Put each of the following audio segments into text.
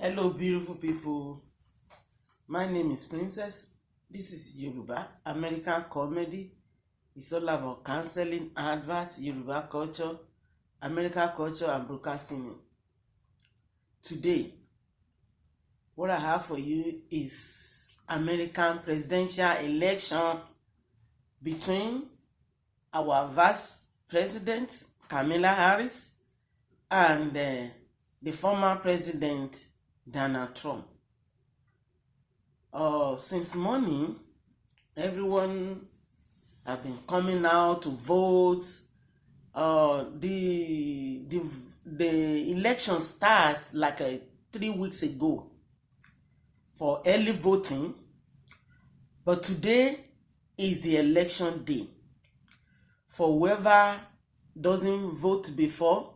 Hello, beautiful people. My name is Princess. This is Yoruba American comedy. It's all about counseling, adverts, Yoruba culture, American culture, and broadcasting. Today, what I have for you is American presidential election between our vice president Kamala Harris and the former president Donald Trump. Since morning, everyone have been coming out to vote. The election starts like 3 weeks ago for early voting, but today is the election day. For whoever doesn't vote before,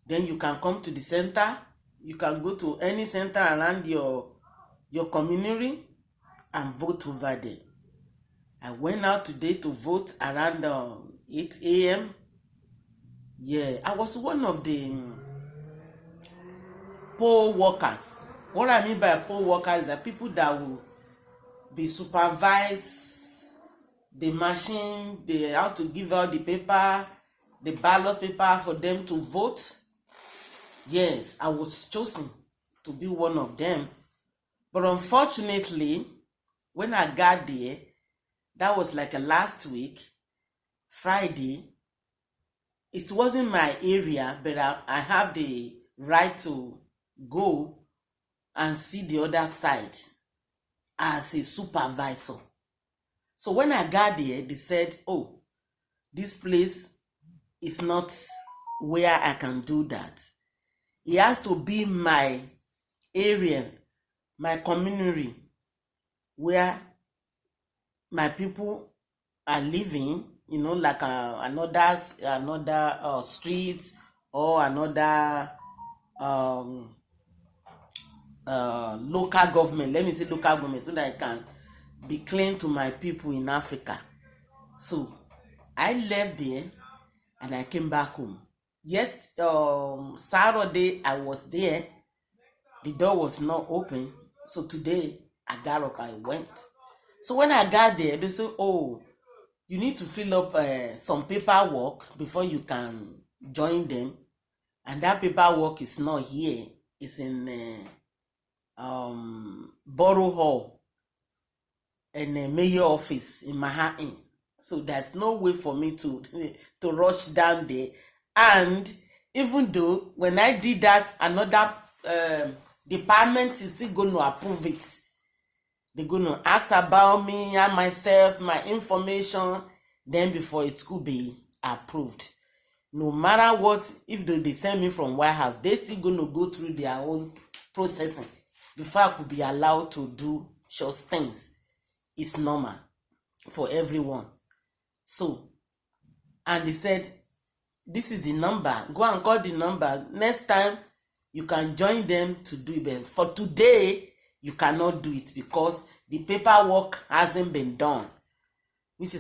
then you can come to the center. You can go to any center around your community and vote over there. I went out today to vote around 8 a.m. Yeah, I was one of the poll workers. What I mean by poll workers is the people that will be supervise the machine, how to give out the paper, the ballot paper for them to vote. Yes, I was chosen to be one of them. But unfortunately, when I got there, that was like last week, Friday. It wasn't my area, but I have the right to go and see the other side as a supervisor. So when I got there, they said, oh, this place is not where I can do that. It has to be my area, my community, where my people are living, like another street or another local government. Let me say local government so that I can be clean to my people in Africa. So I left there and I came back home. Yes, Saturday I was there. The door was not open. So today I got up, I went. So when I got there, they said, oh, you need to fill up some paperwork before you can join them. And that paperwork is not here. It's in Borough Hall and the mayor office in Manhattan. So there's no way for me to rush down there. And even though when I did that, another department is still going to approve it. They're going to ask about me and myself, my information, then before it could be approved. No matter what, if they send me from White House, they're still going to go through their own processing before I could be allowed to do short things. It's normal for everyone. So, and they said, this is the number. Go and call the number. Next time, you can join them to do it. But for today, you cannot do it because the paperwork hasn't been done. Which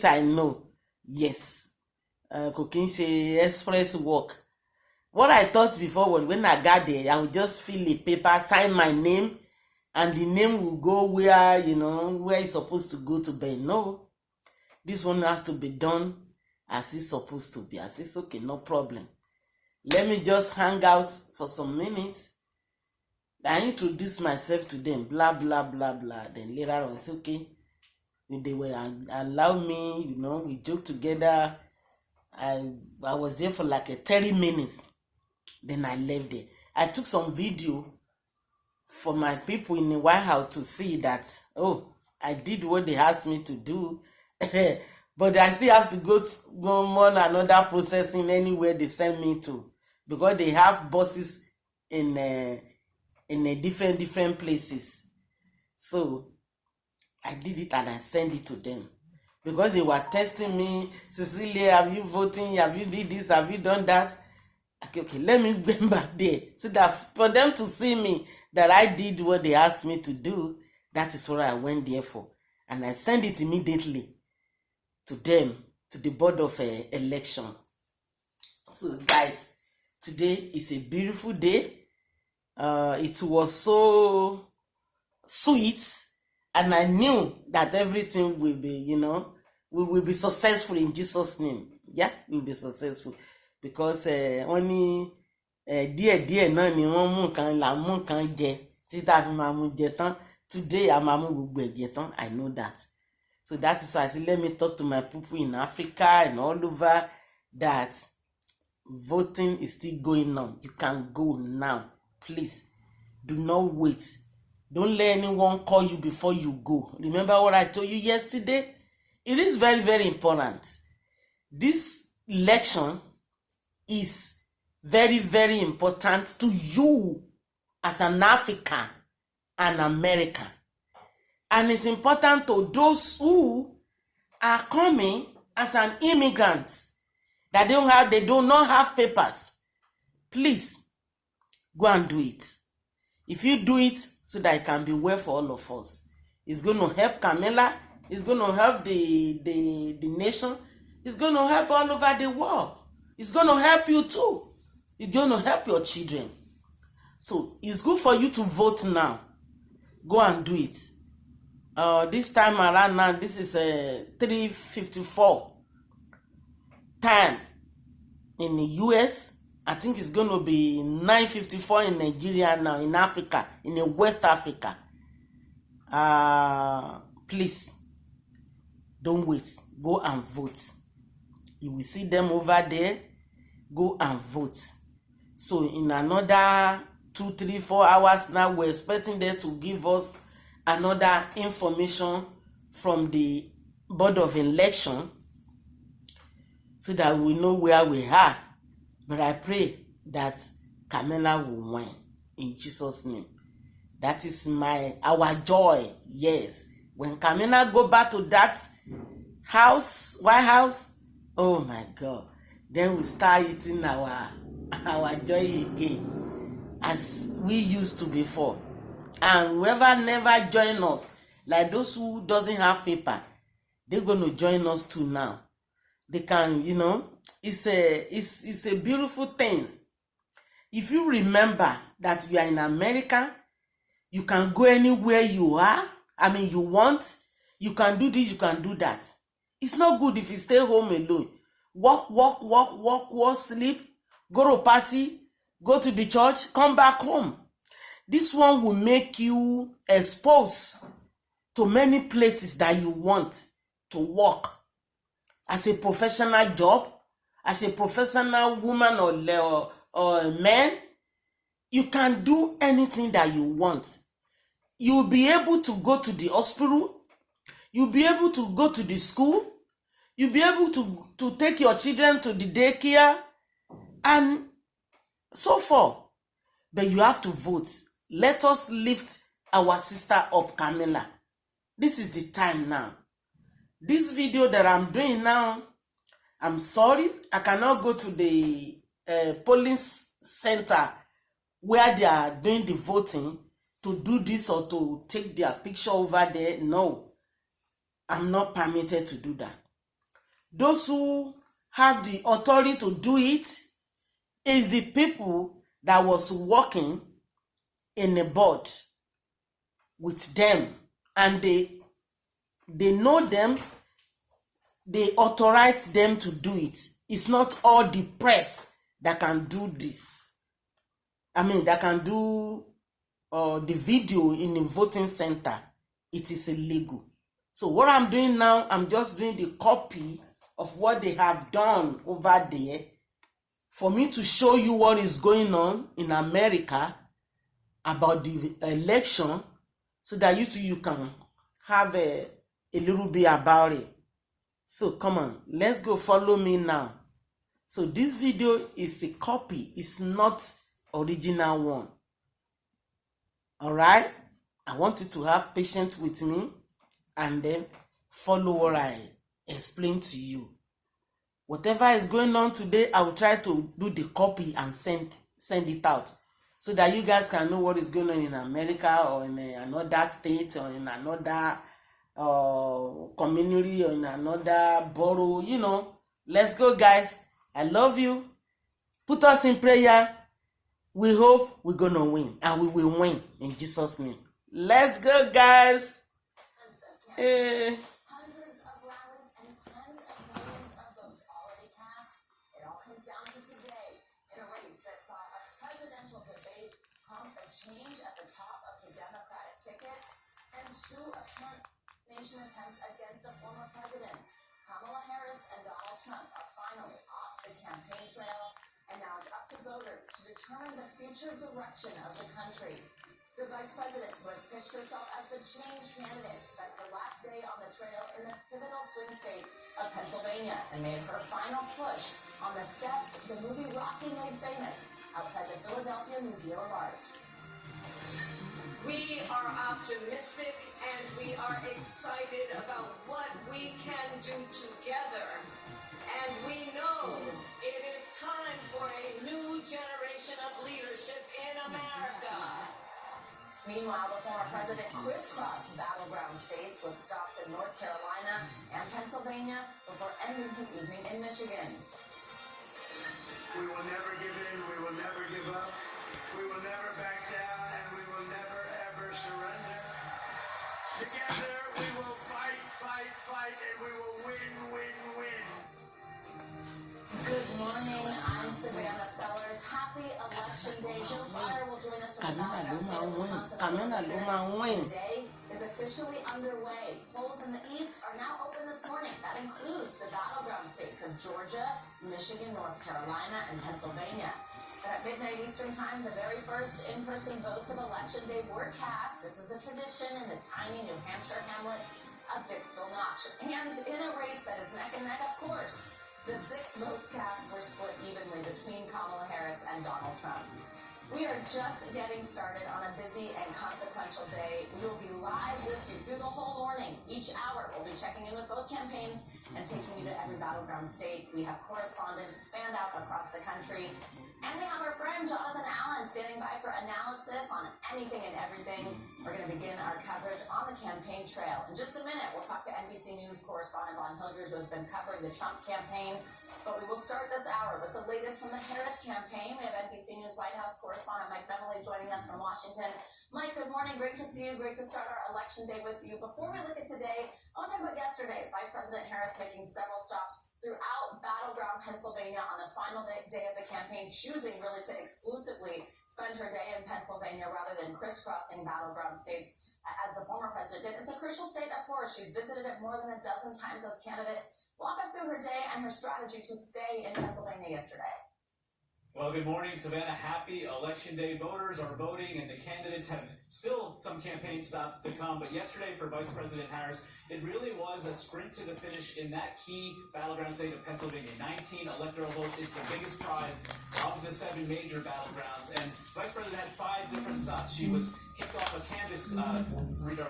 I know. Yes. Cooking express work. What I thought before was when I got there, I would just fill a paper, sign my name, and the name will go where, where it's supposed to go to be. No. This one has to be done as it's supposed to be. I said, okay, no problem. Let me just hang out for some minutes. I introduce myself to them, blah, blah, blah, blah. Then later on, it's okay. They were allow me, we joked together. I was there for like 30 minutes. Then I left there. I took some video for my people in the White House to see that, oh, I did what they asked me to do. But I still have to go on another processing anywhere they send me to. Because they have bosses in different places. So I did it and I sent it to them. Because they were testing me, Cecilia, have you voting? Have you did this? Have you done that? Okay, let me go back there. So that for them to see me, that I did what they asked me to do, that is what I went there for. And I sent it immediately to them, to the board of election. So guys, today is a beautiful day. It was so sweet, and I knew that everything will be, we will be successful in Jesus' name. Yeah, we'll be successful because only díẹ̀ náà ni wọ́n mú nǹkan là ń mú nǹkan jẹ títí a fi máa mú jẹ tán. Today a máa mú gbogbo ẹ̀ jẹ tán. I know that. So that is why I said, let me talk to my people in Africa and all over that voting is still going on. You can go now. Please, do not wait. Don't let anyone call you before you go. Remember what I told you yesterday? It is very, very important. This election is very, very important to you as an African and American. And it's important to those who are coming as an immigrant that they do not have papers. Please go and do it. If you do it, so that it can be well for all of us, it's going to help Camilla. It's going to help the nation. It's going to help all over the world. It's going to help you too. It's going to help your children. So it's good for you to vote now. Go and do it. This time around now, this is 3:54 time in the US. I think it's going to be 9:54 in Nigeria now, in Africa, in West Africa. Please, don't wait. Go and vote. You will see them over there. Go and vote. So in another 2, 3, 4 hours now, we're expecting them to give us another information from the Board of Election so that we know where we are. But I pray that Camilla will win in Jesus' name. That is our joy. Yes. When Camilla go back to that house, White House, oh my God, then we start eating our joy again as we used to before. And whoever never join us, like those who doesn't have paper, they're going to join us too now. They can, it's a beautiful thing. If you remember that you are in America, you can go anywhere you are. You want. You can do this, you can do that. It's not good if you stay home alone. Walk, sleep, go to party, go to the church, come back home. This one will make you exposed to many places that you want to work. As a professional job, as a professional woman or man, you can do anything that you want. You'll be able to go to the hospital. You'll be able to go to the school. You'll be able to take your children to the daycare and so forth. But you have to vote. Let us lift our sister up, Camilla. This is the time now. This video that I'm doing now, I'm sorry, I cannot go to the polling center where they are doing the voting to do this or to take their picture over there. No, I'm not permitted to do that. Those who have the authority to do it is the people that was working in a board with them, and they know them, they authorize them to do it. It's not all the press that can do this. That can do the video in the voting center. It is illegal. So what I'm doing now, I'm just doing the copy of what they have done over there for me to show you what is going on in America about the election, so that you can have a little bit about it. So come on, let's go, follow me now. So this video is a copy, it's not original one. All right, I want you to have patience with me and then follow what I explain to you. Whatever is going on today, I will try to do the copy and send it out, so that you guys can know what is going on in America or in another state or in another community or in another borough. Let's go, guys. I love you. Put us in prayer. We hope we're gonna win, and we will win in Jesus' name. Let's go, guys. Hundreds of rallies and tens of millions of votes already cast. It all comes down to today in a race that saw a presidential debate prompt a change at the top of the Democratic ticket and two apparent nation attempts against a former president. Kamala Harris and Donald Trump are finally off the campaign trail, and now it's up to voters to determine the future direction of the country. The vice president, who has pitched herself as the change candidate, spent her last day on the trail in the pivotal swing state of Pennsylvania and made her final push on the steps the movie Rocky made famous outside the Philadelphia Museum of Art. We are optimistic and we are excited about what we can do together. And we know it is time for a new generation of leadership in America. Meanwhile, the former president crisscrossed battleground states with stops in North Carolina and Pennsylvania before ending his evening in Michigan. We will never give in, we will never give up, we will never back down, and we will never ever surrender. Together we will fight, fight, fight, and we will win, win, win. Good morning, I'm Savannah Sellers. Happy Election Day. Joe Fryer will join us from the battleground state of Wisconsin. The day is officially underway. Polls in the East are now open this morning. That includes the battleground states of Georgia, Michigan, North Carolina, and Pennsylvania. But at midnight Eastern Time, the very first in-person votes of Election Day were cast. This is a tradition in the tiny New Hampshire hamlet of Dixville Notch. And in a race that is neck and neck, of course, the 6 votes cast were split evenly between Kamala Harris and Donald Trump. We are just getting started on a busy and consequential day. We will be live with you through the whole morning. Each hour, we'll be checking in with both campaigns and taking you to every battleground state. We have correspondents fanned out across the country. And we have our friend Jonathan Allen standing by for analysis on anything and everything. We're going to begin our coverage on the campaign trail. In just a minute, we'll talk to NBC News correspondent Von Hilgert, who has been covering the Trump campaign. But we will start this hour with the latest from the Harris campaign. We have NBC News White House correspondent Mike Memoli joining us from Washington. Mike, good morning. Great to see you. Great to start our election day with you. Before we look at today, I want to talk about yesterday. Vice President Harris making several stops throughout battleground Pennsylvania on the final day of the campaign, choosing really to exclusively spend her day in Pennsylvania rather than crisscrossing battleground states as the former president did. It's a crucial state, of course. She's visited it more than a dozen times as candidate. Walk us through her day and her strategy to stay in Pennsylvania yesterday. Well, good morning, Savannah. Happy Election Day. Voters are voting, and the candidates have still some campaign stops to come. But yesterday for Vice President Harris, it really was a sprint to the finish in that key battleground state of Pennsylvania. 19 electoral votes is the biggest prize of the 7 major battlegrounds. And Vice President had 5 different stops. She was kicked off a canvas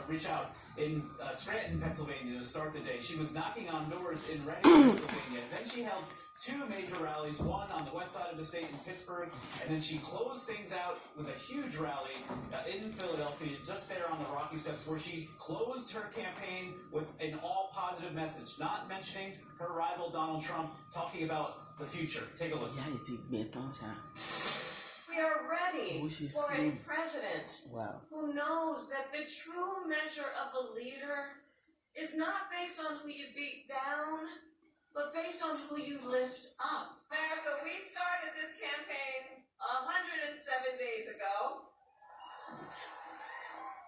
reach out in Scranton, Pennsylvania to start the day. She was knocking on doors in Reading, Pennsylvania. Then she held 2 major rallies, one on the west side of the state in Pittsburgh, and then she closed things out with a huge rally in Philadelphia, just there on the Rocky Steps, where she closed her campaign with an all-positive message, not mentioning her rival Donald Trump, talking about the future. Take a listen. We are ready for a president who knows that the true measure of a leader is not based on who you beat down, but based on who you lift up. America, we started this campaign 107 days ago.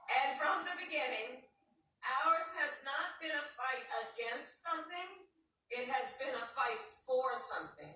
And from the beginning, ours has not been a fight against something. It has been a fight for something.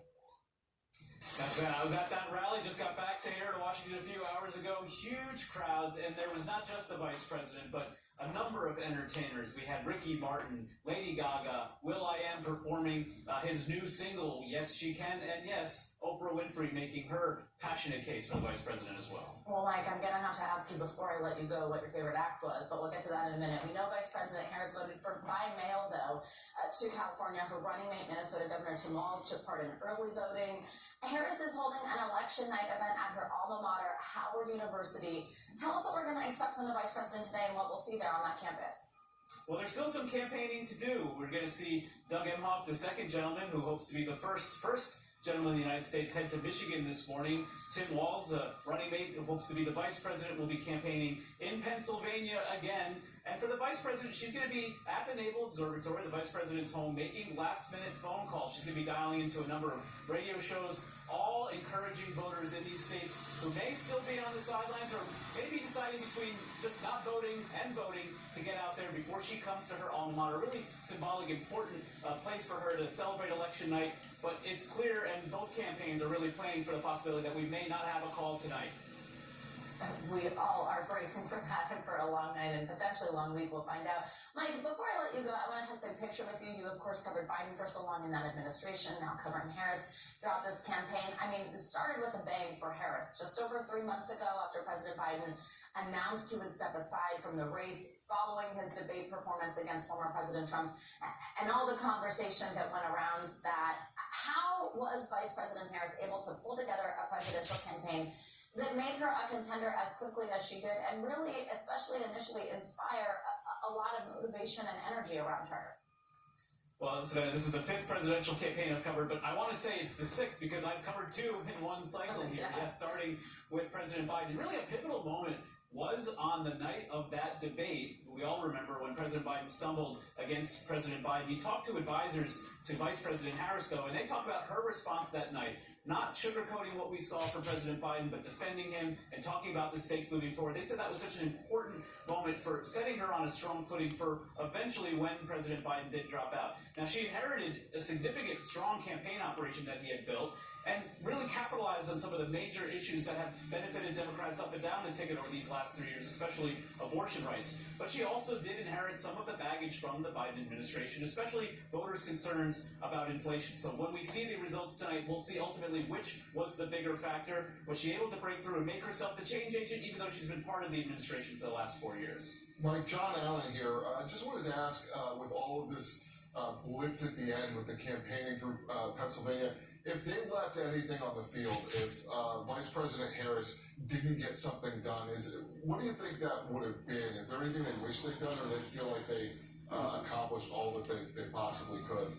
That's right. I was at that rally, just got back to here to Washington a few hours ago. Huge crowds, and there was not just the vice president, but a number of entertainers. We had Ricky Martin, Lady Gaga, will.i.am performing his new single, Yes She Can, and yes, Oprah Winfrey making her passionate case for the vice president as well. Well, Mike, I'm going to have to ask you before I let you go what your favorite act was, but we'll get to that in a minute. We know Vice President Harris voted for by mail, though, to California. Her running mate, Minnesota Governor Tim Walz, took part in early voting. Harris is holding an election night event at her alma mater, Howard University. Tell us what we're going to expect from the vice president today and what we'll see there on that campus. Well, there's still some campaigning to do. We're going to see Doug Emhoff, the second gentleman, who hopes to be the first gentlemen of the United States head to Michigan this morning. Tim Walz, the running mate who hopes to be the vice president, will be campaigning in Pennsylvania again. And for the vice president, she's going to be at the Naval Observatory, the vice president's home, making last-minute phone calls. She's going to be dialing into a number of radio shows, all encouraging voters in these states who may still be on the sidelines or maybe deciding between just not voting and voting to get out there before she comes to her alma mater. Really symbolic, important place for her to celebrate election night. But it's clear, and both campaigns are really planning for the possibility that we may not have a call tonight. We all are bracing for that and for a long night and potentially a long week. We'll find out. Mike, before I let you go, I want to take a big picture with you. You, of course, covered Biden for so long in that administration, now covering Harris throughout this campaign. I mean, it started with a bang for Harris. Just over 3 months ago, after President Biden announced he would step aside from the race following his debate performance against former President Trump and all the conversation that went around that, how was Vice President Harris able to pull together a presidential campaign that made her a contender as quickly as she did and really, especially initially, inspire a lot of motivation and energy around her? Well, Savannah, this is the 5th presidential campaign I've covered, but I want to say it's the 6th because I've covered 2 in one cycle here. Yeah, starting with President Biden. Really a pivotal moment was on the night of that debate. We all remember when President Biden stumbled against President Biden. He talked to advisors to Vice President Harris, though, and they talked about her response that night. Not sugarcoating what we saw from President Biden, but defending him and talking about the stakes moving forward. They said that was such an important moment for setting her on a strong footing for eventually when President Biden did drop out. Now, she inherited a significant, strong campaign operation that he had built and really capitalized on some of the major issues that have benefited Democrats up and down the ticket over these last 3 years, especially abortion rights. But she also did inherit some of the baggage from the Biden administration, especially voters' concerns about inflation. So when we see the results tonight, we'll see ultimately which was the bigger factor. Was she able to break through and make herself the change agent, even though she's been part of the administration for the last 4 years? Mike, John Allen here. I just wanted to ask, with all of this blitz at the end with the campaigning through Pennsylvania, if they left anything on the field, if Vice President Harris didn't get something done, what do you think that would have been? Is there anything they wish they'd done, or they feel like they accomplished all that they possibly could?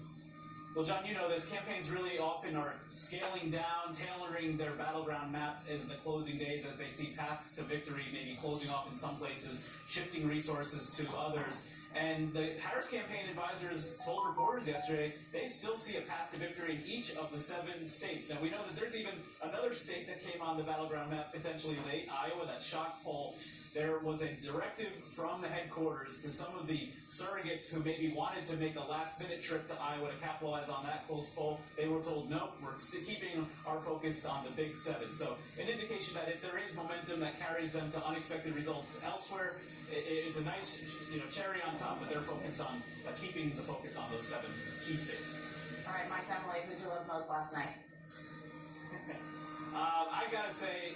Well, John, you know this. Campaigns really often are scaling down, tailoring their battleground map as the closing days as they see paths to victory, maybe closing off in some places, shifting resources to others. And the Harris campaign advisors told reporters yesterday they still see a path to victory in each of the 7 states. Now, we know that there's even another state that came on the battleground map potentially late, Iowa, that shock poll. There was a directive from the headquarters to some of the surrogates who maybe wanted to make a last-minute trip to Iowa to capitalize on that close poll. They were told, nope, we're keeping our focus on the Big 7. So an indication that if there is momentum that carries them to unexpected results elsewhere, it's a nice cherry on top, but they're focused on keeping the focus on those 7 key states. All right, Mike Emily, who'd you love most last night? I gotta say,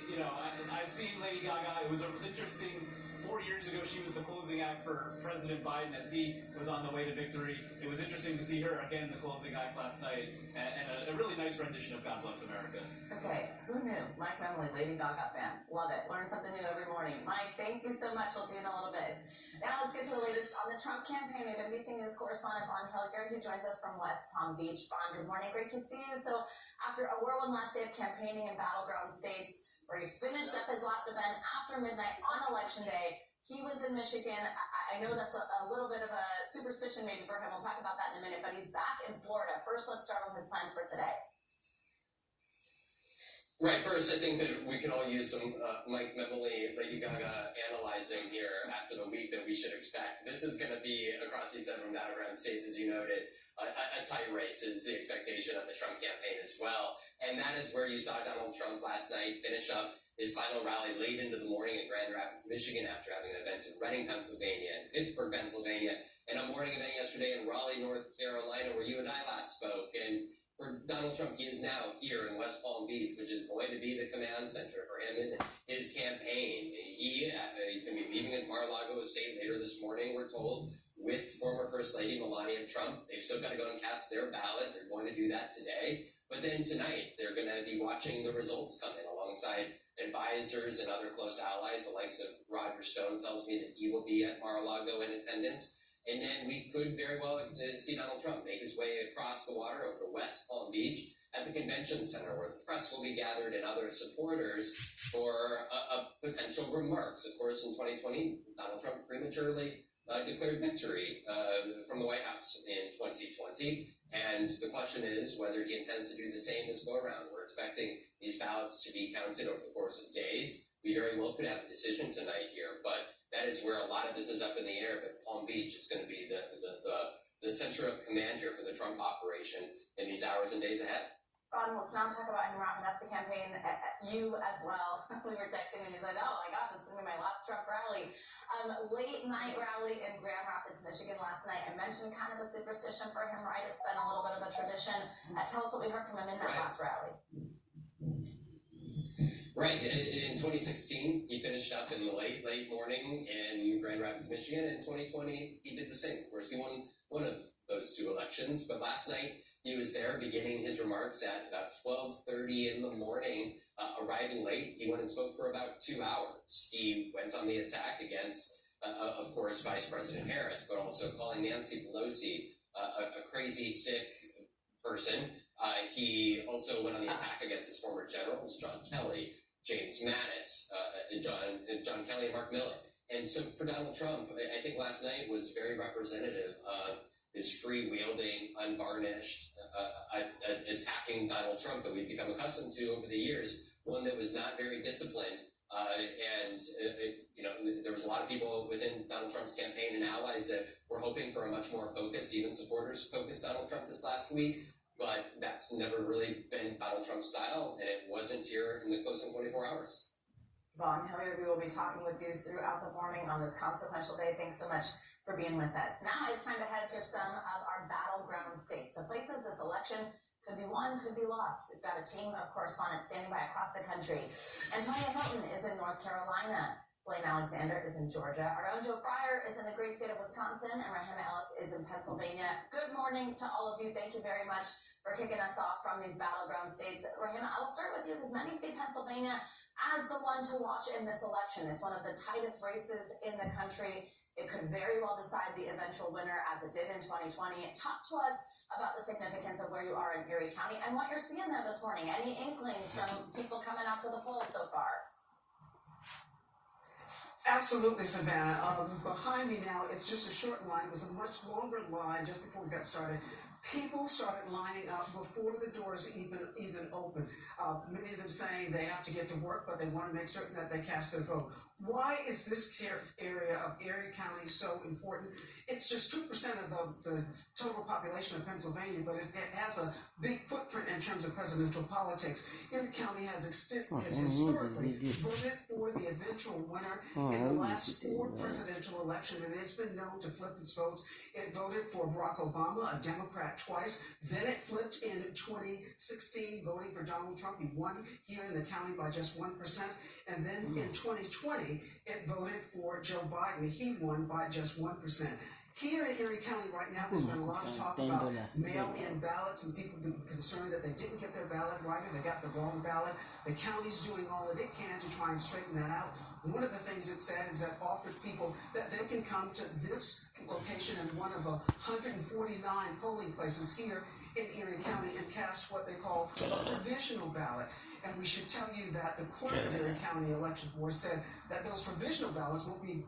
I've seen Lady Gaga. It was an interesting. 4 years ago, she was the closing act for President Biden as he was on the way to victory. It was interesting to see her again, the closing act last night, and a really nice rendition of God Bless America. Okay, who knew? Mike Memley, Lady Gaga fan. Love it. Learn something new every morning. Mike, thank you so much. We'll see you in a little bit. Now let's get to the latest on the Trump campaign. We have NBC News correspondent Vaughn Hilliard, who joins us from West Palm Beach. Vaughn, good morning. Great to see you. So after a whirlwind last day of campaigning in battleground states, where he finished up his last event after midnight on Election Day, he was in Michigan. I know that's a little bit of a superstition maybe for him. We'll talk about that in a minute, but he's back in Florida. First, let's start with his plans for today. Right, first, I think that we can all use some Mike Memley, Lady Gaga analyzing here after the week that we should expect. This is going to be, across these 7 battleground states, as you noted, a tight race is the expectation of the Trump campaign as well. And that is where you saw Donald Trump last night finish up his final rally late into the morning in Grand Rapids, Michigan, after having an event in Reading, Pennsylvania, and Pittsburgh, Pennsylvania, and a morning event yesterday in Raleigh, North Carolina, where you and I last spoke. And for Donald Trump, he is now here in West Palm Beach, which is going to be the command center for him and his campaign. He's going to be leaving his Mar-a-Lago estate later this morning, we're told, with former First Lady Melania Trump. They've still got to go and cast their ballot. They're going to do that today. But then tonight, they're going to be watching the results come in alongside advisors and other close allies. The likes of Roger Stone tells me that he will be at Mar-a-Lago in attendance. And then we could very well see Donald Trump make his way across the water over to West Palm Beach at the convention center, where the press will be gathered and other supporters for potential remarks. Of course, in 2020, Donald Trump prematurely declared victory from the White House in 2020. And the question is whether he intends to do the same this go around. We're expecting these ballots to be counted over the course of days. We very well could have a decision tonight here, but that is where a lot of this is up in the air. But Palm Beach is going to be the center of command here for the Trump operation in these hours and days ahead. Ron, let's now talk about him wrapping up the campaign. You as well. We were texting and you said, oh my gosh, it's going to be my last Trump rally. Late night rally in Grand Rapids, Michigan last night. I mentioned kind of a superstition for him, right? It's been a little bit of a tradition. Tell us what we heard from him in that last rally. Right. In 2016, he finished up in the late morning in Grand Rapids, Michigan. In 2020, he did the same. Of course, he won one of those two elections. But last night, he was there beginning his remarks at about 12:30 in the morning, arriving late. He went and spoke for about 2 hours. He went on the attack against, of course, Vice President Harris, but also calling Nancy Pelosi a crazy, sick person. He also went on the attack against his former generals, John Kelly, James Mattis, John Kelly, and Mark Milley. And so for Donald Trump, I think last night was very representative of this freewheeling, unvarnished, attacking Donald Trump that we've become accustomed to over the years, one that was not very disciplined. There was a lot of people within Donald Trump's campaign and allies that were hoping for a much more focused, even supporters focused Donald Trump this last week. But that's never really been Donald Trump's style, and it wasn't here in the closing 24 hours. Vaughn Hilliard, we will be talking with you throughout the morning on this consequential day. Thanks so much for being with us. Now it's time to head to some of our battleground states, the places this election could be won, could be lost. We've got a team of correspondents standing by across the country. Antonia Hilton is in North Carolina. Blaine Alexander is in Georgia. Our own Joe Fryer is in the great state of Wisconsin, and Rahima Ellis is in Pennsylvania. Good morning to all of you. Thank you very much for kicking us off from these battleground states. Rahima, I will start with you because many see Pennsylvania as the one to watch in this election. It's one of the tightest races in the country. It could very well decide the eventual winner, as it did in 2020. Talk to us about the significance of where you are in Erie County and what you're seeing there this morning. Any inklings from people coming out to the polls so far? Absolutely, Savannah. Behind me now, it's just a short line. It was a much longer line just before we got started. People started lining up before the doors even opened. Many of them saying they have to get to work, but they want to make certain that they cast their vote. Why is this area of Erie County so important? It's just 2% of the total population of Pennsylvania, but it has a big footprint in terms of presidential politics. Erie County has historically voted for the eventual winner in the last 4 presidential elections, and it's been known to flip its votes. It voted for Barack Obama, a Democrat, twice. Then it flipped in 2016, voting for Donald Trump. He won here in the county by just 1%. And then in 2020, it voted for Joe Biden. He won by just 1%. Here in Erie County right now, there's been a lot of talk about mail-in ballots and people being concerned that they didn't get their ballot right or they got the wrong ballot. The county's doing all that it can to try and straighten that out. One of the things it said is that offers people that they can come to this location in one of 149 polling places here in Erie County and cast what they call a provisional ballot. And we should tell you that the clerk of the Erie County Election Board said that those provisional ballots won't be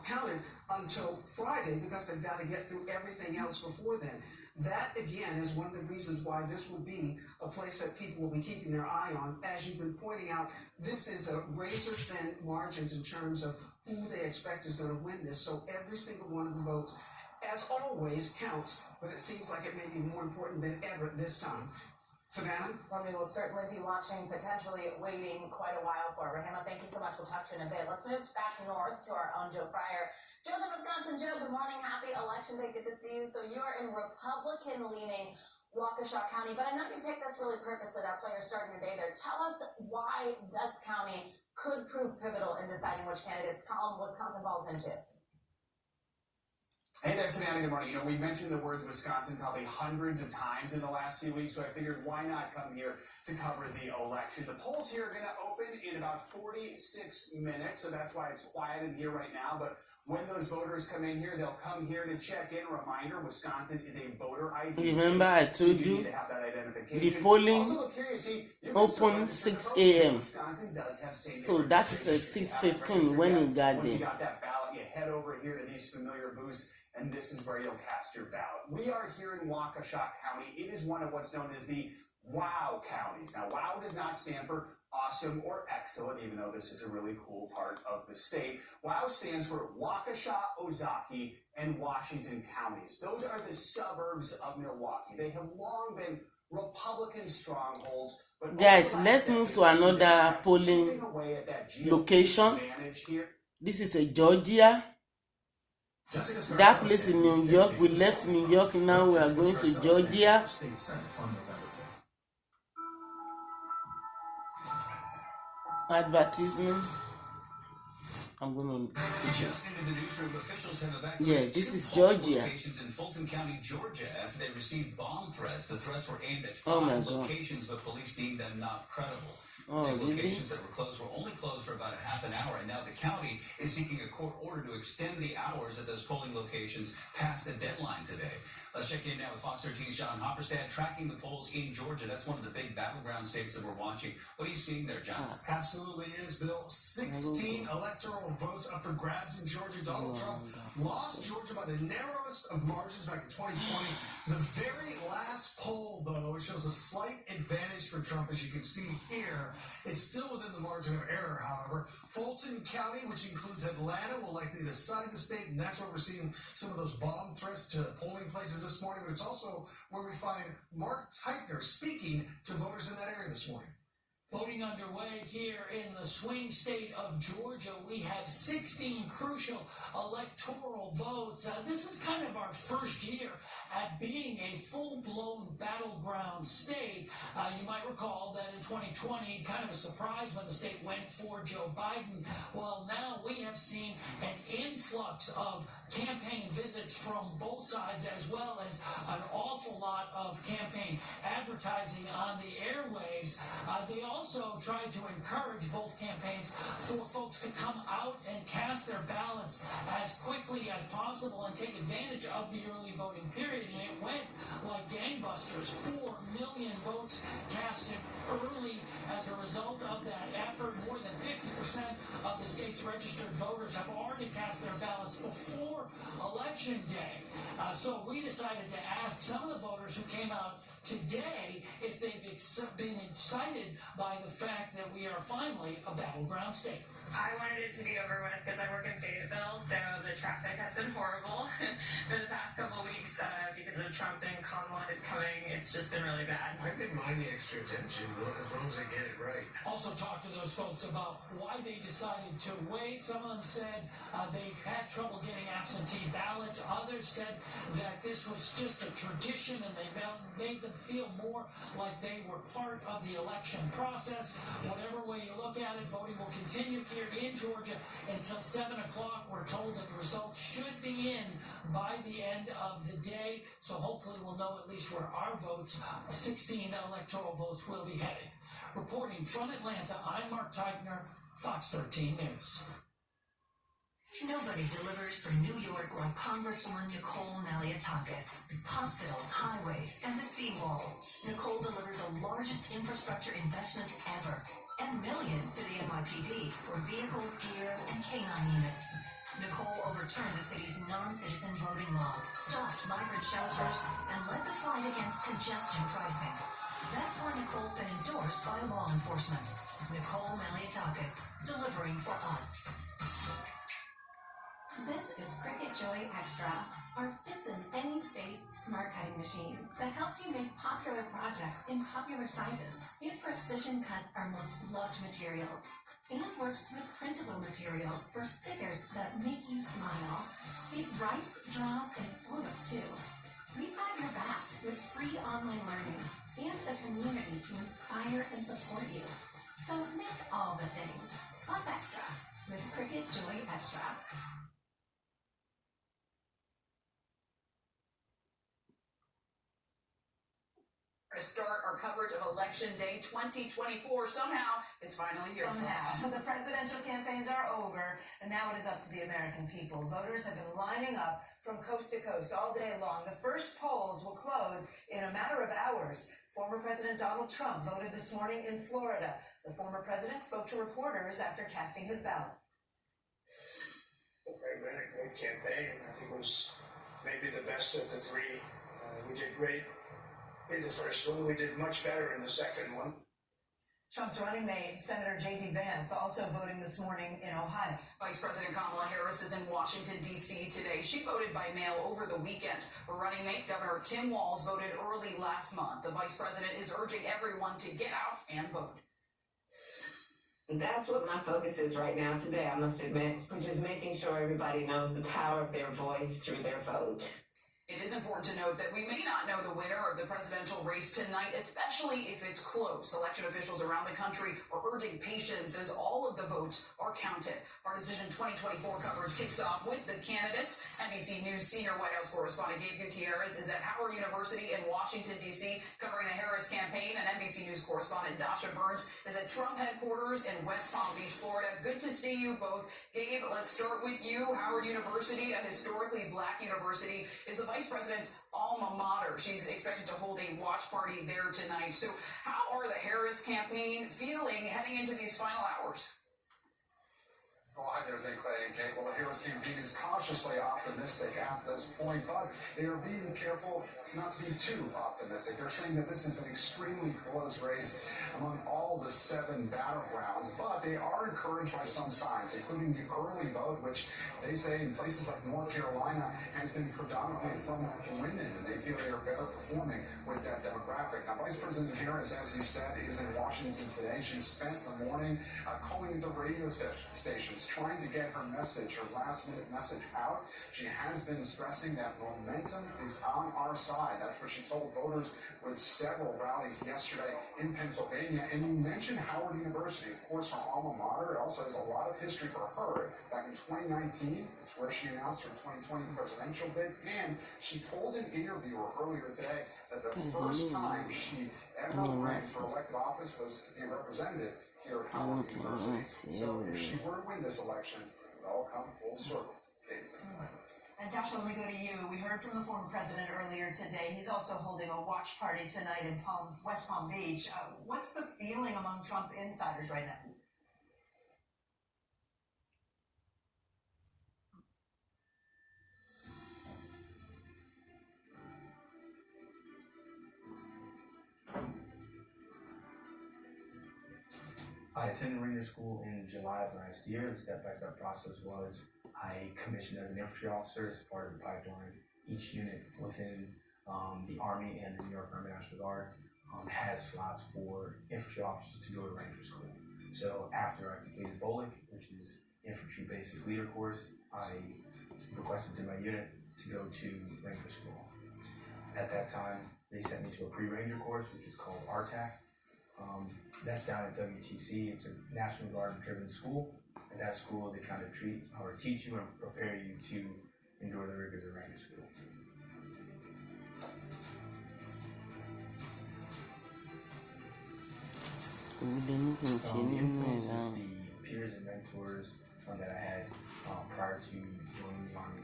counted until Friday because they've got to get through everything else before then. That, again, is one of the reasons why this will be a place that people will be keeping their eye on. As you've been pointing out, this is a razor-thin margins in terms of who they expect is going to win this. So every single one of the votes, as always, counts, but it seems like it may be more important than ever this time. Savannah? Well, we will certainly be watching, potentially waiting quite a while for. Rahima, thank you so much. We'll talk to you in a bit. Let's move back north to our own Joe Fryer. Joe's in Wisconsin. Joe, good morning. Happy election day. Good to see you. So you are in Republican-leaning Waukesha County, but I know you picked this really purposely. That's why you're starting your day there. Tell us why this county could prove pivotal in deciding which candidates Wisconsin falls into. Hey there, Savannah. Good morning. You know, we mentioned the words Wisconsin probably hundreds of times in the last few weeks, so I figured why not come here to cover the election. The polls here are going to open in about 46 minutes, so that's why it's quiet in here right now. But when those voters come in here, they'll come here to check in. Reminder, Wisconsin is a voter ID. Remember I told you the polling open 6 a.m. So that is at 6:15 when you got Once you there. got that ballot, you head over here to these familiar booths, and this is where you'll cast your ballot. We are here in Waukesha County. It is one of what's known as the WOW counties. Now, WOW does not stand for awesome or excellent, even though this is a really cool part of the state. WOW stands for Waukesha, Ozaukee, and Washington counties. Those are the suburbs of Milwaukee. They have long been Republican strongholds. But Guys, let's move to another polling location. This is a Georgia. That place in New York. We left New York, now we are going to Georgia. Advertisement. I'm going to. Just into the newsroom, officials have evacuated Yeah, this is Georgia. locations in Fulton County, Georgia, after they received bomb threats. The threats were aimed at Oh my 5 God. locations, but police deemed them not credible. Oh, 2 really? locations that were closed were only closed for about a half an hour, and now the county is seeking a court order to extend the hours at those polling locations past the deadline today. Let's check in now with Fox 13's John Hopperstad, tracking the polls in Georgia. That's one of the big battleground states that we're watching. What are you seeing there, John? Absolutely is, Bill. 16 electoral votes up for grabs in Georgia. Donald Trump lost Georgia by the narrowest of margins back in 2020. The very last poll, though, shows a slight advantage for Trump, as you can see here. It's still within the margin of error, however. Fulton County, which includes Atlanta, will likely decide the state, and that's where we're seeing some of those bomb threats to polling places this morning. But it's also where we find Mark Teitner speaking to voters in that area this morning. Voting underway here in the swing state of Georgia. We have 16 crucial electoral votes. This is kind of our first year at being a full-blown battleground state. You might recall that in 2020, kind of a surprise when the state went for Joe Biden. Well, now we have seen an influx of campaign visits from both sides, as well as an awful lot of campaign advertising on the airwaves. They also tried to encourage both campaigns for folks to come out and cast their ballots as quickly as possible and take advantage of the early voting period. And it went like gangbusters. 4 million votes casted early as a result of that effort. More than 50% of the state's registered voters have already cast their ballots before Election Day. So we decided to ask some of the voters who came out today if they've been excited by the fact that we are finally a battleground state. I wanted it to be over with because I work in Fayetteville, so the traffic has been horrible for the past couple of weeks because of Trump and Kamala coming. It's just been really bad. I didn't mind the extra attention as long as they get it right. Also talked to those folks about why they decided to wait. Some of them said they had trouble getting absentee ballots. Others said that this was just a tradition and they made them feel more like they were part of the election process. Whatever way you look at it, voting will continue here in Georgia until 7 o'clock. We're told that the results should be in by the end of the day. So hopefully we'll know at least where our votes, 16 electoral votes, will be headed. Reporting from Atlanta, I'm Mark Teitner, Fox 13 News. Nobody delivers from New York like Congresswoman Nicole Malliotakis. Hospitals, highways, and the seawall. Nicole delivered the largest infrastructure investment ever, and millions to the NYPD for vehicles, gear, and canine units. Nicole overturned the city's non-citizen voting law, stopped migrant shelters, and led the fight against congestion pricing. That's why Nicole's been endorsed by law enforcement. Nicole Malliotakis, delivering for us. This is Cricut Joy Extra, our fits-in-any-space smart cutting machine that helps you make popular projects in popular sizes. It precision cuts our most loved materials and works with printable materials for stickers that make you smile. It writes, draws, and photos too. We've got your back with free online learning and a community to inspire and support you. So make all the things, plus extra, with Cricut Joy Extra. Start our coverage of Election Day 2024. Somehow, it's finally here. Somehow. The presidential campaigns are over, and now it is up to the American people. Voters have been lining up from coast to coast all day long. The first polls will close in a matter of hours. Former President Donald Trump voted this morning in Florida. The former president spoke to reporters after casting his ballot. We ran a great campaign. I think it was maybe the best of the three. We did great in the first one. We did much better in the second one. Trump's running mate, Senator J.D. Vance, also voting this morning in Ohio. Vice President Kamala Harris is in Washington, D.C. today. She voted by mail over the weekend. Her running mate, Governor Tim Walz, voted early last month. The vice president is urging everyone to get out and vote. That's what my focus is right now today, I must admit, which is making sure everybody knows the power of their voice through their vote. It is important to note that we may not know the winner of the presidential race tonight, especially if it's close. Election officials around the country are urging patience as all of the votes are counted. Our Decision 2024 coverage kicks off with the candidates. NBC News senior White House correspondent Gabe Gutierrez is at Howard University in Washington, D.C., covering the Harris campaign, and NBC News correspondent Dasha Burns is at Trump headquarters in West Palm Beach, Florida. Good to see you both. Gabe, let's start with you. Howard University, a historically black university, is the vice president's alma mater. She's expected to hold a watch party there tonight. So how are the Harris campaign feeling heading into these final hours? Well, hi there, Clay and Kate. Well, the Harris campaign is cautiously optimistic at this point, but they are being careful not to be too optimistic. They're saying that this is an extremely close race among all the 7 battlegrounds, but they are encouraged by some signs, including the early vote, which they say in places like North Carolina has been predominantly from women, and they feel they are better performing with that demographic. Now, Vice President Harris, as you said, is in Washington today. She spent the morning calling into radio stations, trying to get her message, her last-minute message out. She has been stressing that momentum is on our side. That's what she told voters with several rallies yesterday in Pennsylvania. And you mentioned Howard University, of course, her alma mater. It also has a lot of history for her. Back in 2019, it's where she announced her 2020 presidential bid. And she told an interviewer earlier today that the first time she ever ran for elected office was to be a representative here at Howard University. So if she were to win this election, it would all come full circle. And Josh, let me go to you. We heard from the former president earlier today. He's also holding a watch party tonight in West Palm Beach. What's the feeling among Trump insiders right now? I attended Ranger School in July of last year. The step-by-step process was I commissioned as an infantry officer as part of the pipeline. Each unit within the Army and the New York Army National Guard has slots for infantry officers to go to Ranger School. So after I completed BOLIC, which is Infantry Basic Leader course, I requested in my unit to go to Ranger School. At that time, they sent me to a pre-Ranger course, which is called RTAC. That's down at WTC. It's a National Guard-driven school. At that school, they kind of teach you and prepare you to endure the rigors of Ranger School. Influences the peers and mentors that I had prior to joining the Army.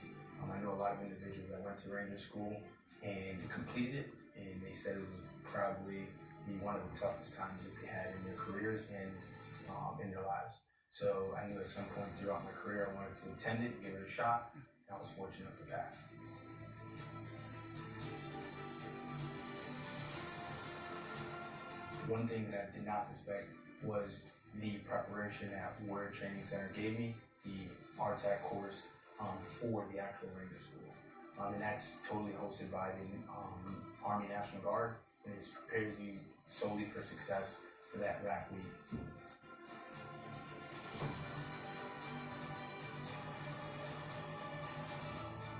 I know a lot of individuals that went to Ranger School and completed it, and they said it was probably one of the toughest times that they had in their careers and in their lives. So I knew at some point throughout my career I wanted to attend it, give it a shot, and I was fortunate to pass. One thing that I did not suspect was the preparation that Warrior Training Center gave me, the RTAC course for the actual Ranger School. And that's totally hosted by the Army National Guard, and it prepares you solely for success for that RAC week.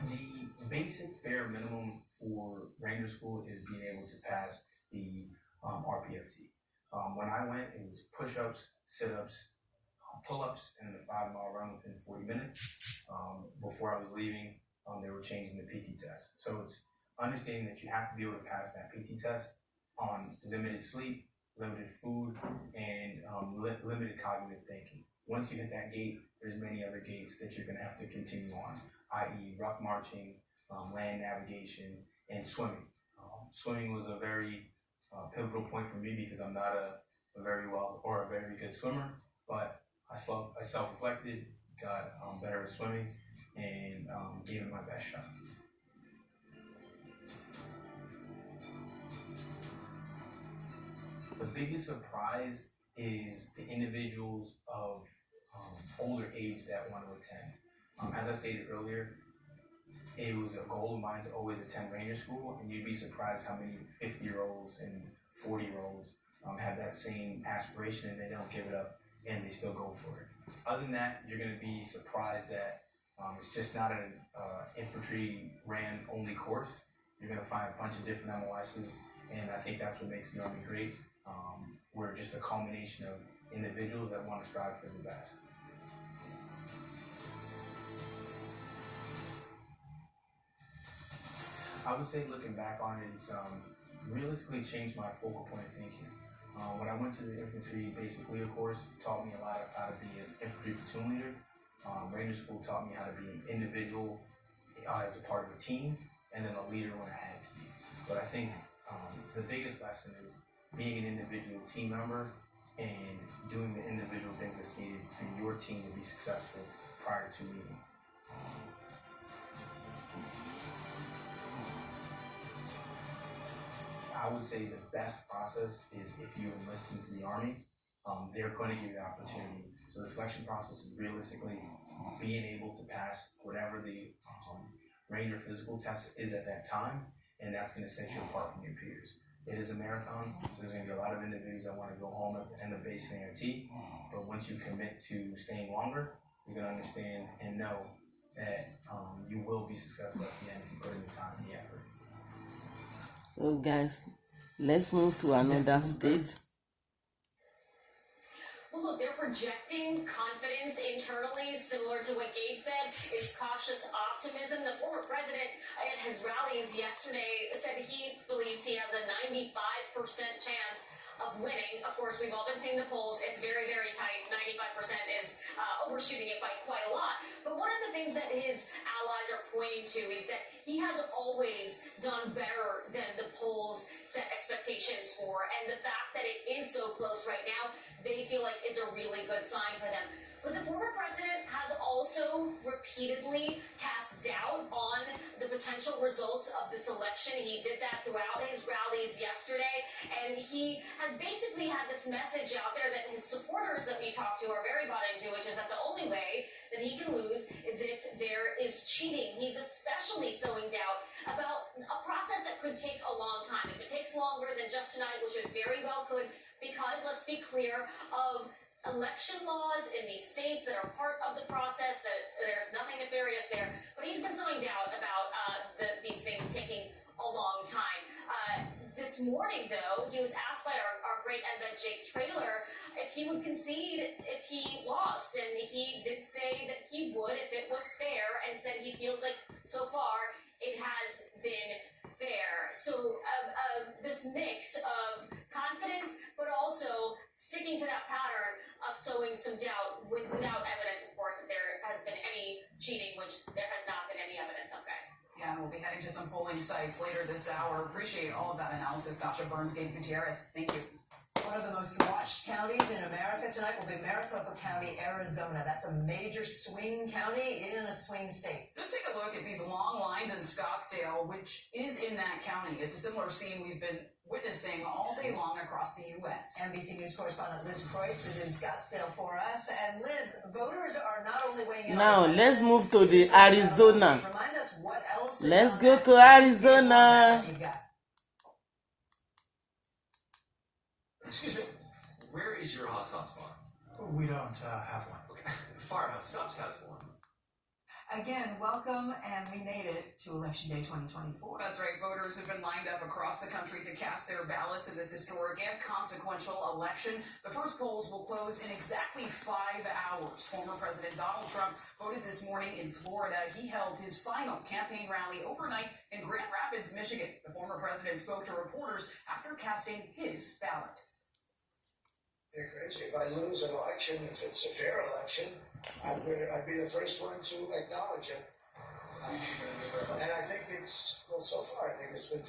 The basic bare minimum for Ranger School is being able to pass the RPFT. When I went, it was push-ups, sit-ups, pull-ups, and a 5-mile run within 40 minutes. Before I was leaving, they were changing the PT test. So it's understanding that you have to be able to pass that PT test on limited sleep, limited food, and limited cognitive thinking. Once you hit that gate, there's many other gates that you're going to have to continue on, i.e. ruck marching, land navigation, and swimming. Swimming was a very pivotal point for me because I'm not a very good swimmer, but I self-reflected, got better at swimming, and gave it my best shot. The biggest surprise is the individuals of older age that want to attend. As I stated earlier, it was a goal of mine to always attend Ranger School, and you'd be surprised how many 50-year-olds and 40-year-olds have that same aspiration and they don't give it up and they still go for it. Other than that, you're going to be surprised that it's just not an infantry ran only course. You're going to find a bunch of different MOSs, and I think that's what makes the Army great. We're just a culmination of individuals that want to strive for the best. I would say looking back on it, it's realistically changed my focal point of thinking. When I went to the infantry basic leader course, it taught me a lot of how to be an infantry platoon leader. Ranger School taught me how to be an individual as a part of a team, and then a leader when I had to be. But I think the biggest lesson is being an individual team member and doing the individual things that's needed for your team to be successful prior to leading. I would say the best process is if you enlist into the Army, they're going to give you the opportunity. So the selection process is realistically being able to pass whatever the Ranger physical test is at that time, and that's going to set you apart from your peers. It is a marathon, so there's going to be a lot of individuals that want to go home at the end of basic ART, but once you commit to staying longer, you're going to understand and know that you will be successful at the end if you put in the time and the effort. So guys, let's move to another state. Well, look, they're projecting confidence internally, similar to what Gabe said, is cautious optimism. The former president at his rallies yesterday said he believes he has a 95% chance of winning. Of course, we've all been seeing the polls. It's very, very tight. 95% is overshooting it by quite a lot. But one of the things that his allies are pointing to is that he has always done better than the polls set expectations for. And the fact that it is so close right now, they feel like is a really good sign for them. But the former president has also repeatedly cast doubt on the potential results of this election. He did that throughout his rallies yesterday, and he has basically had this message out there that his supporters that we talked to are very bought into, which is that the only way that he can lose is if there is cheating. He's especially sowing doubt about a process that could take a long time. If it takes longer than just tonight, which it very well could, because let's be clear, of election laws in these states that are part of the process, that there's nothing nefarious there. But he's been sowing doubt about these things taking a long time. This morning, though, he was asked by our great Ed Jake Trailer if he would concede if he lost. And he did say that he would if it was fair, and said he feels like so far it has been fair. So this mix of confidence, but also sticking to that pattern of sowing some doubt without evidence, of course, that there has been any cheating, which there has not been any evidence of, guys. Yeah, and we'll be heading to some polling sites later this hour. Appreciate all of that analysis, Tasha Burns, Gabe Gutierrez. Thank you. One of the most watched counties in America tonight will be Maricopa County, Arizona. That's a major swing county in a swing state. Just take a look at these long lines in Scottsdale, which is in that county. It's a similar scene we've been witnessing all day long across the U.S. NBC News correspondent Liz Kreutz is in Scottsdale for us. And Liz, voters are not only weighing in. Now let's move to the Arizona. Remind us what else. Let's go to Arizona. Excuse me, where is your hot sauce bar? We don't have one. Okay. Firehouse Subs has one. Again, welcome, and we made it to Election Day 2024. That's right. Voters have been lined up across the country to cast their ballots in this historic and consequential election. The first polls will close in exactly 5 hours. Former President Donald Trump voted this morning in Florida. He held his final campaign rally overnight in Grand Rapids, Michigan. The former president spoke to reporters after casting his ballot. They're crazy. If I lose an election, if it's a fair election, I'd be the first one to acknowledge it. And I think so far, I think it's been